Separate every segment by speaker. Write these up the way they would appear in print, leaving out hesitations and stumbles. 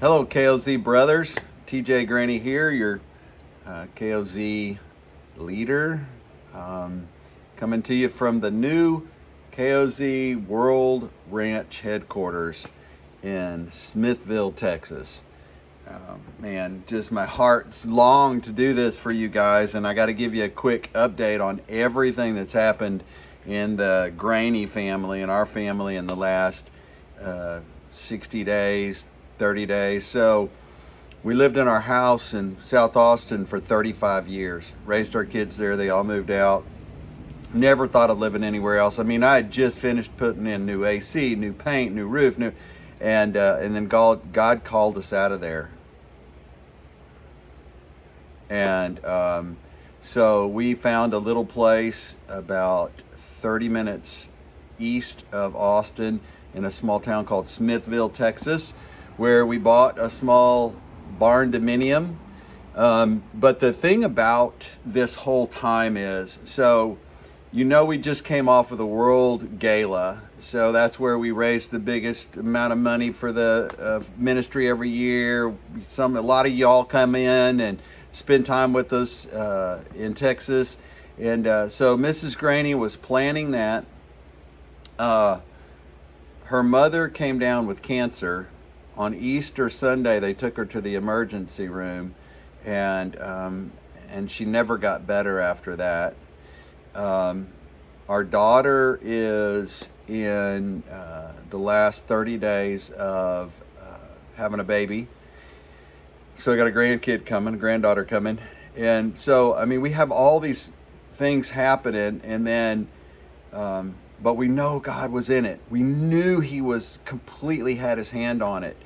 Speaker 1: Hello, KOZ brothers. TJ Graney here, your KOZ leader. Coming to you from the new KOZ World Ranch headquarters in Smithville, Texas. Man, just my heart's long to do this for you guys, and I got to give you a quick update on everything that's happened in the Graney family and our family in the last 60 days, 30 days. So we lived in our house in South Austin for 35 years, raised our kids there. They all moved out. Never thought of living anywhere else. I mean, I had just finished putting in new AC, new paint, new roof, and then God called us out of there. And so we found a little place about 30 minutes east of Austin in a small town called Smithville, Texas, where we bought a small barn dominium. But the thing about this whole time is, so we just came off of the World Gala. So that's where we raise the biggest amount of money for the ministry every year. A lot of y'all come in and spend time with us in Texas. And so Mrs. Graney was planning that. Her mother came down with cancer. On Easter Sunday, they took her to the emergency room, and she never got better after that. Our daughter is in the last 30 days of having a baby. So I got a granddaughter coming. And so, I mean, we have all these things happening, and then, but we know God was in it. We knew He was completely had His hand on it.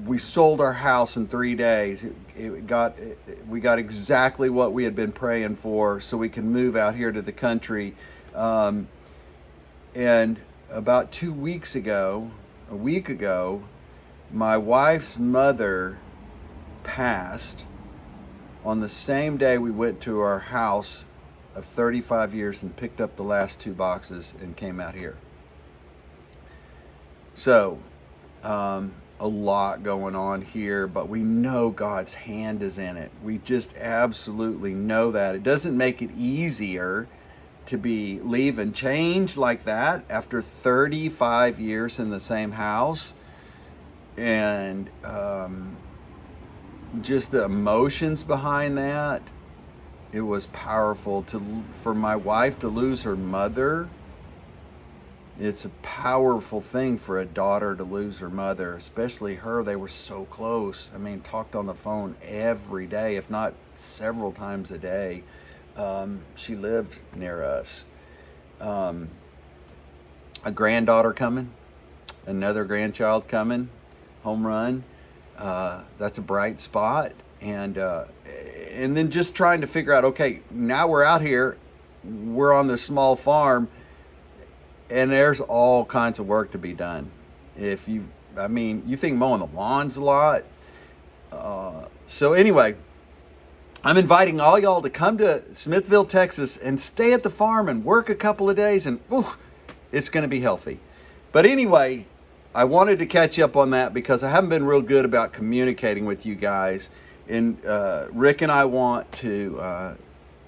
Speaker 1: We sold our house in 3 days. We got exactly what we had been praying for, so we can move out here to the country. And about a week ago, my wife's mother passed on the same day we went to our house of 35 years and picked up the last 2 boxes and came out here. So, a lot going on here, but we know God's hand is in it. We just absolutely know that. It doesn't make it easier to leave and change like that after 35 years in the same house. And just the emotions behind that, it was powerful. For my wife to lose her mother, it's a powerful thing for a daughter to lose her mother, especially her. They were so close. I mean, talked on the phone every day, if not several times a day. She lived near us. A granddaughter coming, another grandchild coming, home run. That's a bright spot. And then just trying to figure out, okay, now we're out here, we're on this small farm, and there's all kinds of work to be done. You think mowing the lawns a lot. So anyway, I'm inviting all y'all to come to Smithville, Texas and stay at the farm and work a couple of days, and it's going to be healthy. But anyway, I wanted to catch up on that because I haven't been real good about communicating with you guys. And Rick and I want to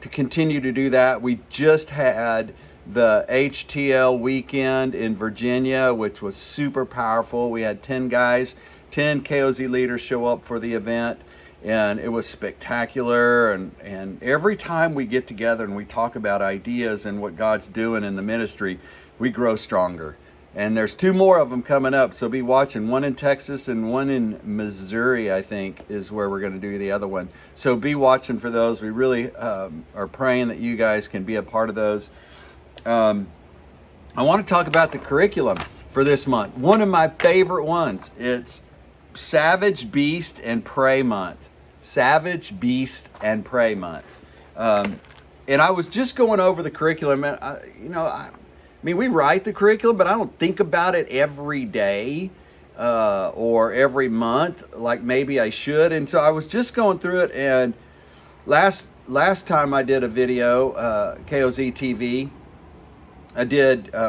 Speaker 1: continue to do that. We just had the HTL weekend in Virginia, which was super powerful. We had 10 KOZ leaders show up for the event, and it was spectacular. And every time we get together and we talk about ideas and what God's doing in the ministry, we grow stronger. And there's 2 more of them coming up, so be watching. One in Texas and one in Missouri, I think, is where we're going to do the other one. So be watching for those. We really are praying that you guys can be a part of those. I want to talk about the curriculum for this month. One of my favorite ones. It's Savage, Beast, and Pray Month. Savage, Beast, and Pray Month. And I was just going over the curriculum, and we write the curriculum, but I don't think about it every day or every month like maybe I should. And so I was just going through it, and last time I did a video, KOZ TV,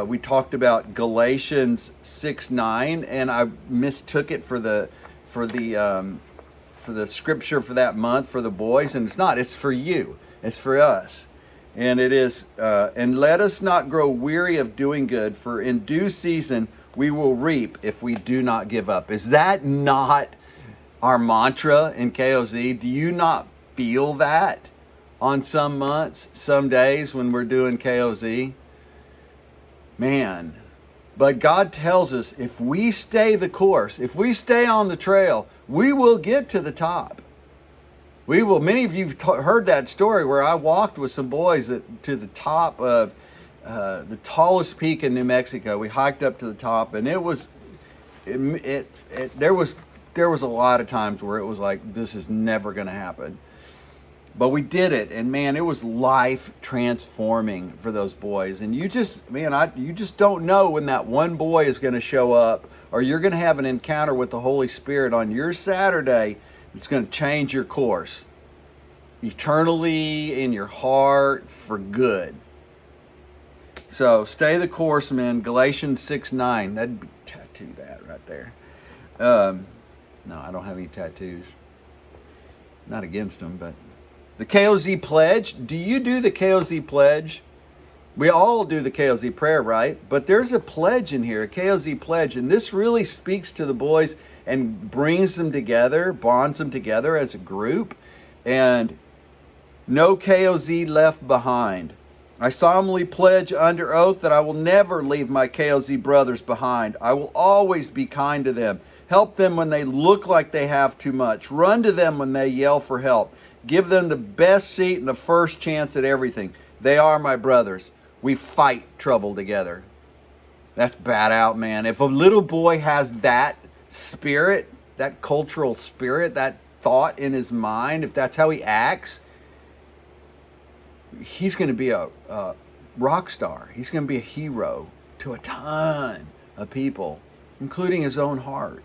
Speaker 1: we talked about Galatians 6:9, and I mistook it for the for the scripture for that month for the boys, and it's not. It's for you. It's for us, and it is. And let us not grow weary of doing good, for in due season we will reap if we do not give up. Is that not our mantra in KOZ? Do you not feel that on some months, some days when we're doing KOZ? Man. But God tells us if we stay the course, if we stay on the trail, we will get to the top. We will. Many of you have heard that story where I walked with some boys to the top of the tallest peak in New Mexico. We hiked up to the top, and there was a lot of times where it was like, this is never going to happen. But we did it, and man, it was life transforming for those boys. And you just don't know when that one boy is going to show up, or you're going to have an encounter with the Holy Spirit on your Saturday. It's going to change your course eternally in your heart for good. So stay the course, man. Galatians 6:9. That'd be tattoo that right there. No, I don't have any tattoos. Not against them, but the KOZ pledge. Do you do the KOZ pledge? We all do the KOZ prayer, right? But there's a pledge in here, a KOZ pledge, and this really speaks to the boys and brings them together, bonds them together as a group. And no KOZ left behind. I solemnly pledge under oath that I will never leave my KOZ brothers behind. I will always be kind to them. Help them when they look like they have too much. Run to them when they yell for help. Give them the best seat and the first chance at everything. They are my brothers. We fight trouble together. That's bad out, man. If a little boy has that spirit, that cultural spirit, that thought in his mind, if that's how he acts, he's going to be a rock star. He's going to be a hero to a ton of people, including his own heart.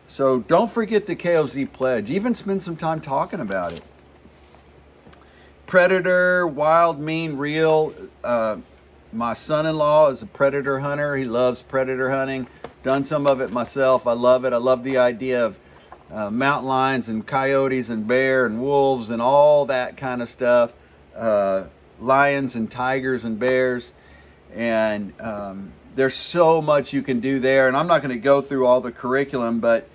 Speaker 1: So don't forget the KOZ pledge. Even spend some time talking about it. Predator, wild, mean, real. My son-in-law is a predator hunter. He loves predator hunting. Done some of it myself. I love it. I love the idea of mountain lions and coyotes and bear and wolves and all that kind of stuff. Lions and tigers and bears. And there's so much you can do there. And I'm not going to go through all the curriculum, but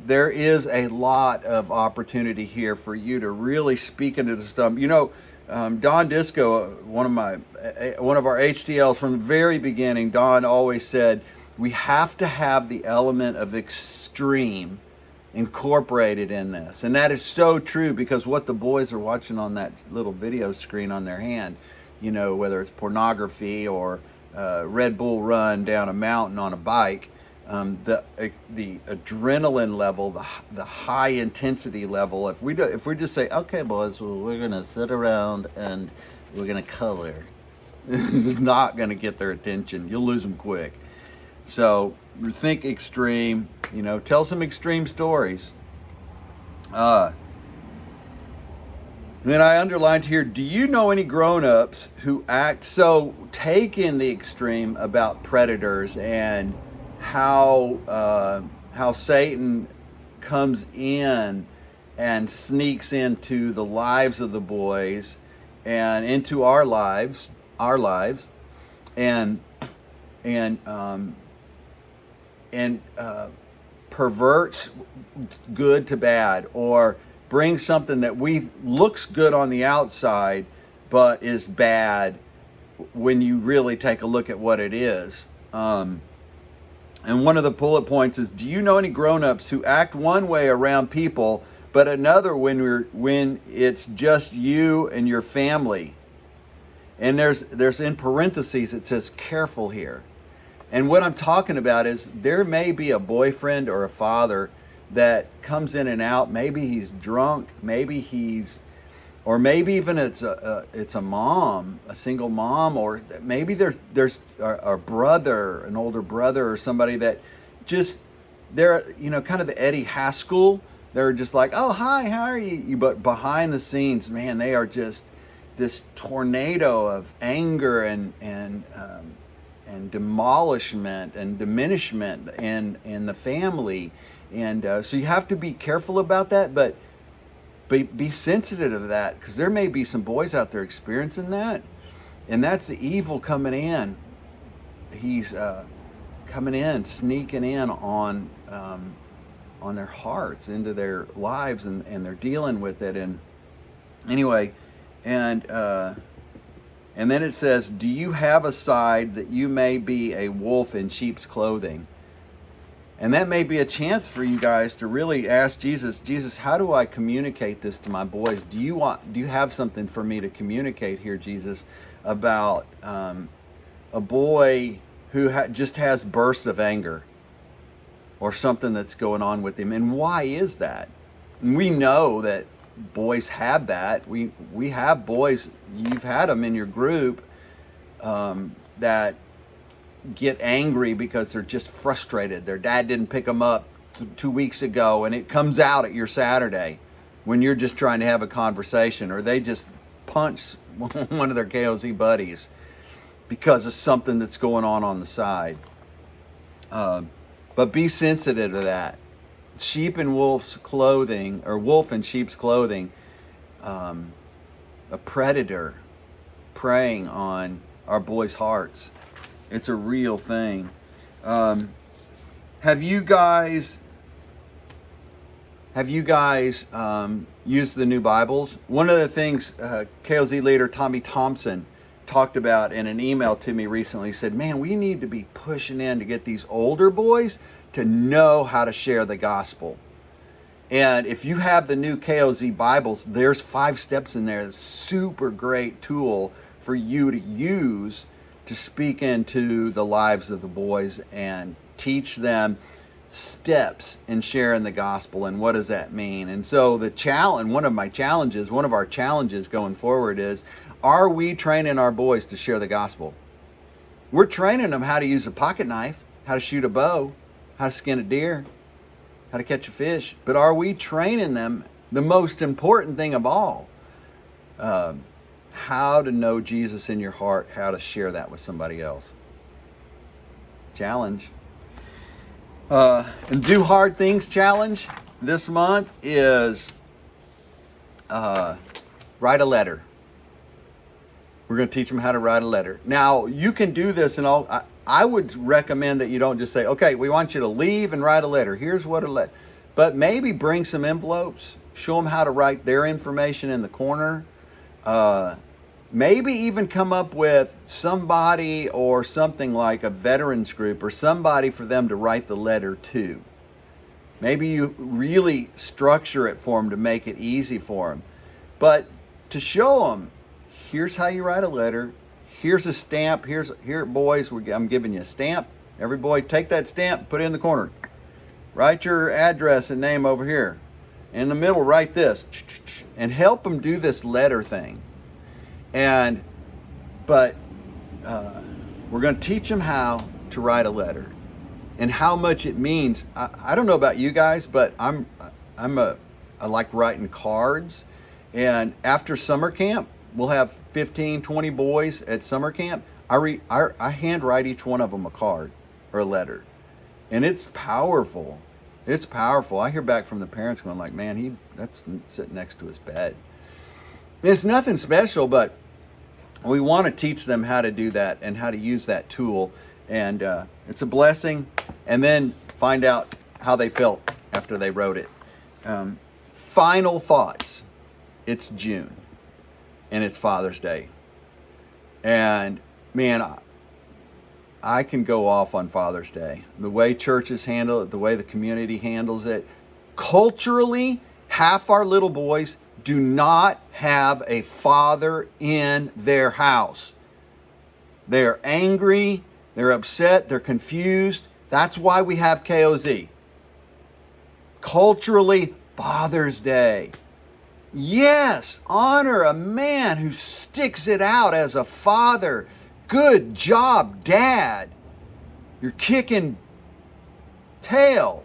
Speaker 1: there is a lot of opportunity here for you to really speak into the stuff. You know, Don Disco, one of our HTLs from the very beginning, Don always said, we have to have the element of extreme incorporated in this. And that is so true, because what the boys are watching on that little video screen on their hand, you know, whether it's pornography or Red Bull run down a mountain on a bike, the adrenaline level, the high intensity level. If we just say, okay, boys, well, we're gonna sit around and we're gonna color, it's not gonna get their attention. You'll lose them quick. So think extreme. You know, tell some extreme stories. Then I underlined here, do you know any grown-ups who act so, take in the extreme about predators and how Satan comes in and sneaks into the lives of the boys and into our lives, and perverts good to bad, or brings something that looks good on the outside but is bad when you really take a look at what it is. And one of the bullet points is, do you know any grown-ups who act one way around people but another when it's just you and your family? And there's in parentheses it says careful here. And what I'm talking about is there may be a boyfriend or a father that comes in and out. Maybe he's drunk, or maybe even it's a mom, a single mom, or maybe there's a brother, an older brother, or somebody that just, they're, you know, kind of the Eddie Haskell. They're just like, oh, hi, how are you? But behind the scenes, man, they are just this tornado of anger and demolishment and diminishment in the family. And so you have to be careful about that, but be sensitive of that, because there may be some boys out there experiencing that, and that's the evil coming in. He's coming in, sneaking in on their hearts, into their lives, and they're dealing with it. And anyway, and then it says, do you have a side that you may be a wolf in sheep's clothing? And that may be a chance for you guys to really ask Jesus, how do I communicate this to my boys? Do you have something for me to communicate here, Jesus, about a boy who just has bursts of anger, or something that's going on with him? And why is that? And we know that boys have that. We have boys, you've had them in your group, that get angry because they're just frustrated. Their dad didn't pick them up 2 weeks ago, and it comes out at your Saturday when you're just trying to have a conversation, or they just punch one of their KOZ buddies because of something that's going on the side. But be sensitive to that. Sheep in wolf's clothing, or wolf in sheep's clothing, a predator preying on our boys' hearts. It's a real thing. Have you guys used the new Bibles? One of the things KOZ leader Tommy Thompson talked about in an email to me recently, said, man, we need to be pushing in to get these older boys to know how to share the gospel. And if you have the new KOZ Bibles, there's 5 steps in there. Super great tool for you to use to speak into the lives of the boys and teach them steps in sharing the gospel and what does that mean. And so the challenge, one of our challenges going forward is, are we training our boys to share the gospel? We're training them how to use a pocket knife, how to shoot a bow, how to skin a deer, how to catch a fish. But are we training them the most important thing of all? How to know Jesus in your heart, how to share that with somebody else. Challenge. And do hard things challenge this month is write a letter. We're going to teach them how to write a letter. Now, you can do this, and I would recommend that you don't just say, okay, we want you to leave and write a letter. Here's what a letter. But maybe bring some envelopes. Show them how to write their information in the corner. Maybe even come up with somebody or something like a veterans group or somebody for them to write the letter to. Maybe you really structure it for them to make it easy for them. But to show them, here's how you write a letter. Here's a stamp. Here, boys, I'm giving you a stamp. Every boy, take that stamp, put it in the corner. Write your address and name over here. In the middle, write this. And help them do this letter thing. But we're going to teach them how to write a letter and how much it means. I don't know about you guys, but I like writing cards. And after summer camp, we'll have 15, 20 boys at summer camp. I handwrite each one of them a card or a letter. And it's powerful. It's powerful. I hear back from the parents going like, man, that's sitting next to his bed. It's nothing special, but we want to teach them how to do that and how to use that tool. And it's a blessing. And then find out how they felt after they wrote it. Final thoughts. It's June. And it's Father's Day. And man, I can go off on Father's Day. The way churches handle it, the way the community handles it. Culturally, half our little boys do not have a father in their house. They're angry, they're upset, they're confused. That's why we have KOZ. Culturally, Father's Day. Yes, honor a man who sticks it out as a father. Good job, Dad. You're kicking tail.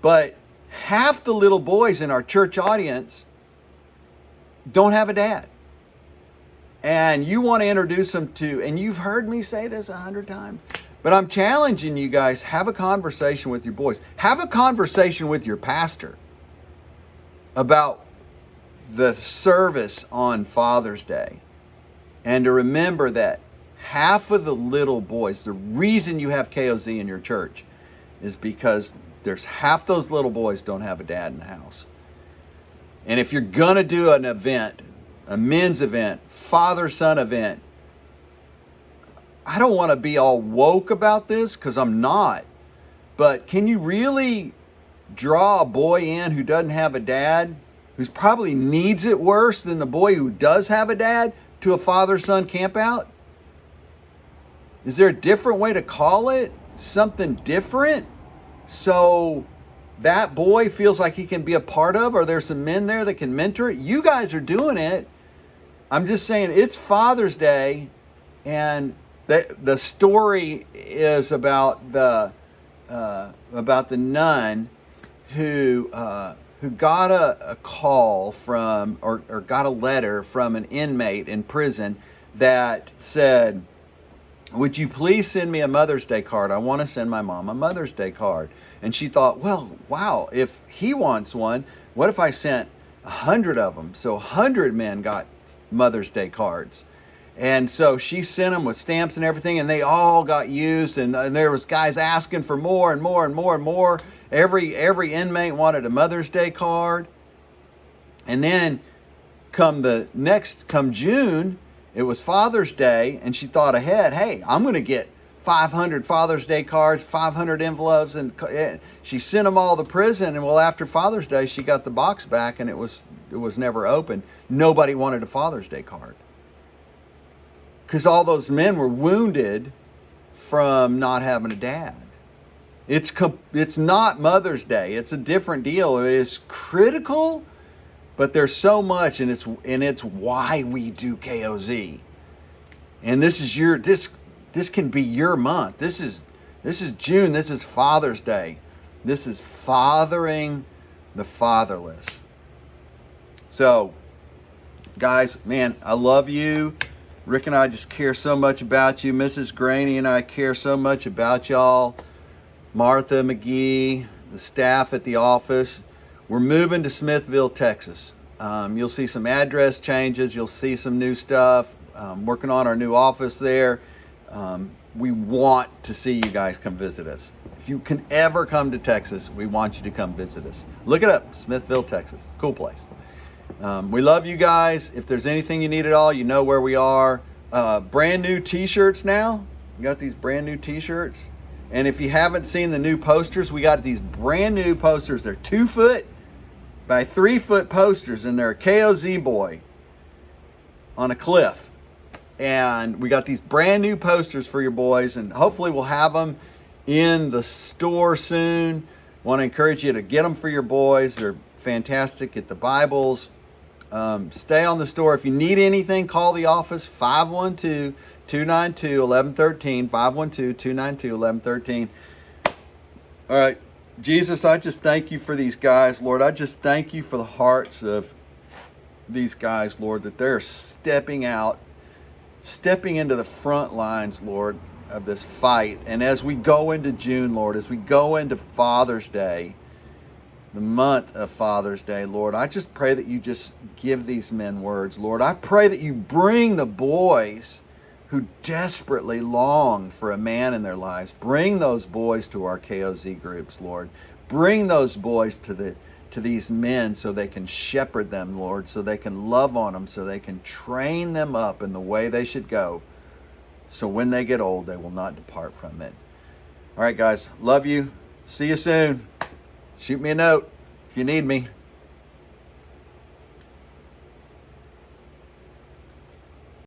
Speaker 1: But half the little boys in our church audience don't have a dad. And you want to introduce them to, and you've heard me say this 100 times, But I'm challenging you guys, have a conversation with your boys. Have a conversation with your pastor about the service on Father's Day. And to remember that half of the little boys, the reason you have KOZ in your church is because there's half those little boys don't have a dad in the house. And if you're going to do an event, a men's event, father-son event, I don't want to be all woke about this because I'm not. But can you really draw a boy in who doesn't have a dad, who probably needs it worse than the boy who does have a dad, to a father-son camp out? Is there a different way to call it? Something different? So that boy feels like he can be a part of? Are there some men there that can mentor it? You guys are doing it. I'm just saying it's Father's Day, and the story is about the nun who got a call from or got a letter from an inmate in prison that said, would you please send me a Mother's Day card? I want to send my mom a Mother's Day card. And she thought, well, wow, if he wants one, what if I sent 100 of them? So 100 men got Mother's Day cards. And so she sent them with stamps and everything, and they all got used. And there was guys asking for more and more and more and more. Every inmate wanted a Mother's Day card. And then come June, it was Father's Day, and she thought ahead, hey, I'm going to get 500 Father's Day cards, 500 envelopes, and she sent them all to prison. And well, after Father's Day, she got the box back, and it was never opened. Nobody wanted a Father's Day card because all those men were wounded from not having a dad. It's not Mother's Day. It's a different deal. It is critical, but there's so much, and it's why we do KOZ. And this is this can be your month. This is June. This is Father's Day. This is fathering the fatherless. So, guys, man, I love you. Rick and I just care so much about you. Mrs. Graney and I care so much about y'all. Martha McGee, the staff at the office. We're moving to Smithville, Texas. You'll see some address changes. You'll see some new stuff. Working on our new office there. We want to see you guys come visit us. If you can ever come to Texas, we want you to come visit us. Look it up, Smithville, Texas. Cool place. We love you guys. If there's anything you need at all, you know where we are. Brand new t-shirts now. We got these brand new t-shirts. And if you haven't seen the new posters, we got these brand new posters. They're 2 foot by 3 foot posters, and they're a KOZ boy on a cliff. And we got these brand new posters for your boys, and hopefully we'll have them in the store soon. Want to encourage you to get them for your boys. They're fantastic. Get the Bibles. Stay on the store. If you need anything, call the office, 512-292-1113, 512-292-1113. All right. Jesus, I just thank you for these guys, Lord. I just thank you for the hearts of these guys, Lord, that they're stepping into the front lines, Lord, of this fight. And as we go into June, Lord, as we go into Father's Day, the month of Father's Day, Lord, I just pray that you just give these men words, Lord. I pray that you bring the boys who desperately long for a man in their lives. Bring those boys to our KOZ groups, Lord. Bring those boys to these men so they can shepherd them, Lord, so they can love on them, so they can train them up in the way they should go, so when they get old, they will not depart from it. All right, guys, love you. See you soon. Shoot me a note if you need me.